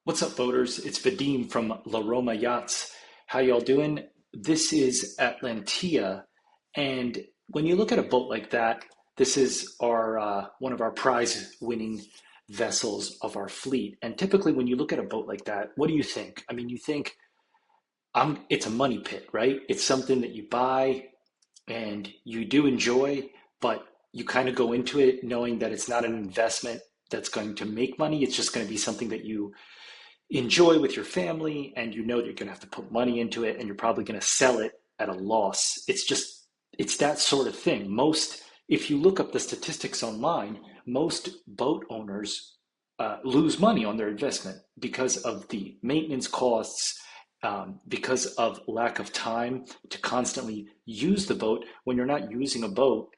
What's up, voters? It's Vadim from LaRoma Yachts. How y'all doing? This is Atlantia, and when you look at a boat like that, this is our one of our prize-winning vessels of our fleet. And typically, when you look at a boat like that, what do you think? I mean, you think it's a money pit, right? It's something that you buy and you do enjoy, but you kind of go into it knowing that it's not an investment that's going to make money. It's just going to be something that you enjoy with your family, and you know that you're going to have to put money into it and you're probably going to sell it at a loss. It's that sort of thing. If you look up the statistics online, most boat owners lose money on their investment because of the maintenance costs, because of lack of time to constantly use the boat. When you're not using a boat,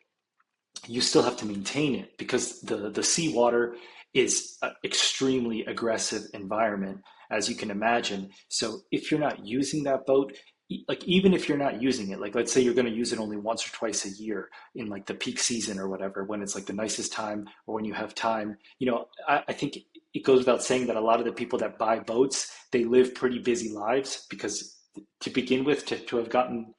you still have to maintain it because the seawater is an extremely aggressive environment, as you can imagine. So if you're not using that boat, like even if you're not using it, like let's say you're going to use it only once or twice a year in like the peak season or whatever, when it's like the nicest time or when you have time, I think it goes without saying that a lot of the people that buy boats, they live pretty busy lives because to begin with, to have gotten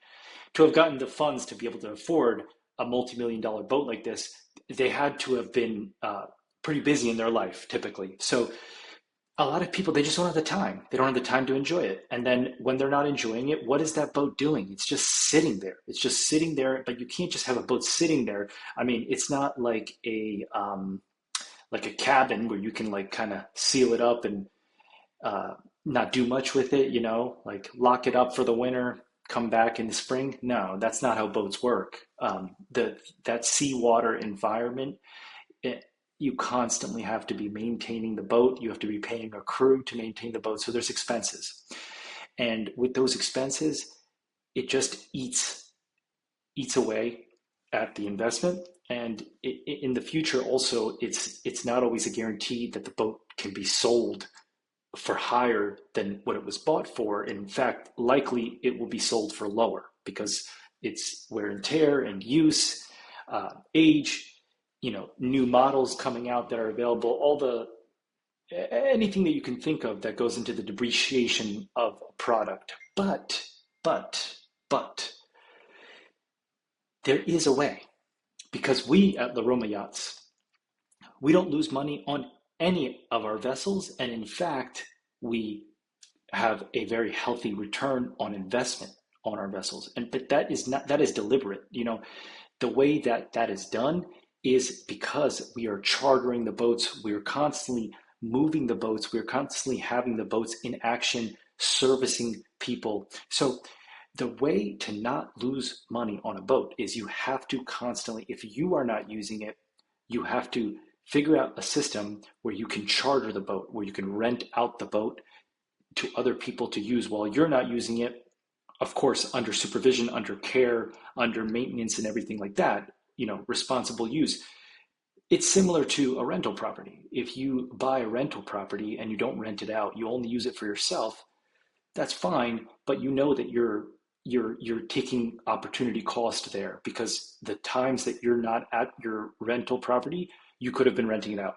the funds to be able to afford a multi-million-dollar boat like this, they had to have been pretty busy in their life typically. So a lot of people, they just don't have the time. They don't have the time to enjoy it. And then when they're not enjoying it, what is that boat doing? It's just sitting there. It's just sitting there. But you can't just have a boat sitting there. I mean, it's not like a cabin where you can like kind of seal it up and uh, not do much with it, like lock it up for the winter, come back in the spring. No, that's not how boats work. That seawater environment, it, you constantly have to be maintaining the boat. You have to be paying a crew to maintain the boat. So there's expenses. And with those expenses, it just eats away at the investment. And in the future, also, it's not always a guarantee that the boat can be sold for higher than what it was bought for. In fact, likely it will be sold for lower because it's wear and tear and use, age, new models coming out that are available, all the anything that you can think of that goes into the depreciation of a product. But, but, there is a way because we at LaRoma Yachts, we don't lose money on any of our vessels. And in fact, we have a very healthy return on investment on our vessels. But that is deliberate. The way that that is done is because we are chartering the boats, we are constantly moving the boats, we are constantly having the boats in action, servicing people. So the way to not lose money on a boat is you have to constantly, if you are not using it, you have to figure out a system where you can charter the boat, where you can rent out the boat to other people to use while you're not using it, of course, under supervision, under care, under maintenance, and everything like that, responsible use. It's similar to a rental property. If you buy a rental property and you don't rent it out, you only use it for yourself, that's fine, but you know that you're taking opportunity cost there because the times that you're not at your rental property, you could have been renting it out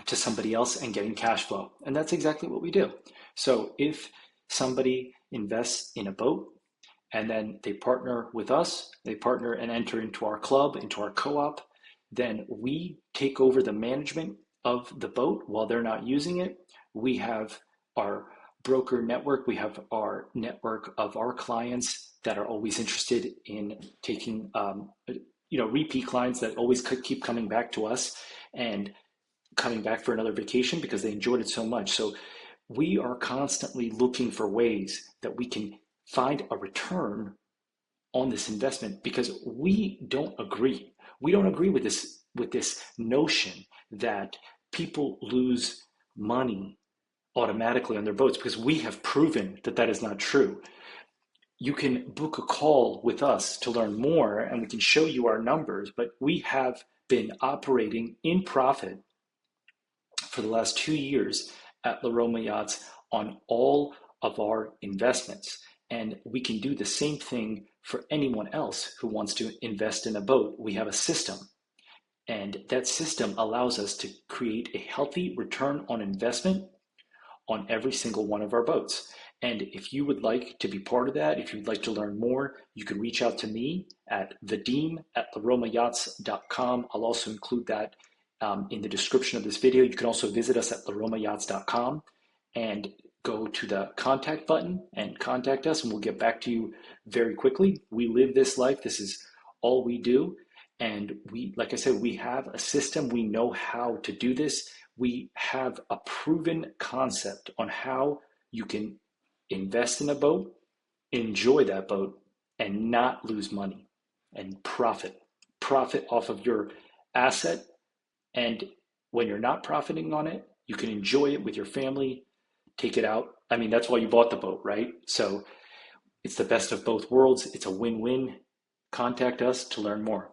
to somebody else and getting cash flow. And that's exactly what we do. So if somebody invests in a boat and then they partner with us, they partner and enter into our club, into our co-op, then we take over the management of the boat while they're not using it. We have our broker network, we have our network of our clients that are always interested in taking, repeat clients that always keep coming back to us and coming back for another vacation because they enjoyed it so much. So we are constantly looking for ways that we can find a return on this investment because we don't agree. We don't agree with this notion that people lose money automatically on their boats because we have proven that that is not true. You can book a call with us to learn more and we can show you our numbers, but we have been operating in profit for the last 2 years at LaRoma Yachts on all of our investments. And we can do the same thing for anyone else who wants to invest in a boat. We have a system, and that system allows us to create a healthy return on investment on every single one of our boats. And if you would like to be part of that, if you'd like to learn more, you can reach out to me at vadim@laromayachts.com. I'll also include that in the description of this video. You can also visit us at laromayachts.com and go to the contact button and contact us, and we'll get back to you very quickly. We live this life. This is all we do. And we, like I said, we have a system. We know how to do this. We have a proven concept on how you can invest in a boat, enjoy that boat, and not lose money and profit off of your asset. And when you're not profiting on it, you can enjoy it with your family, take it out. I mean, that's why you bought the boat, right? So it's the best of both worlds. It's a win-win. Contact us to learn more.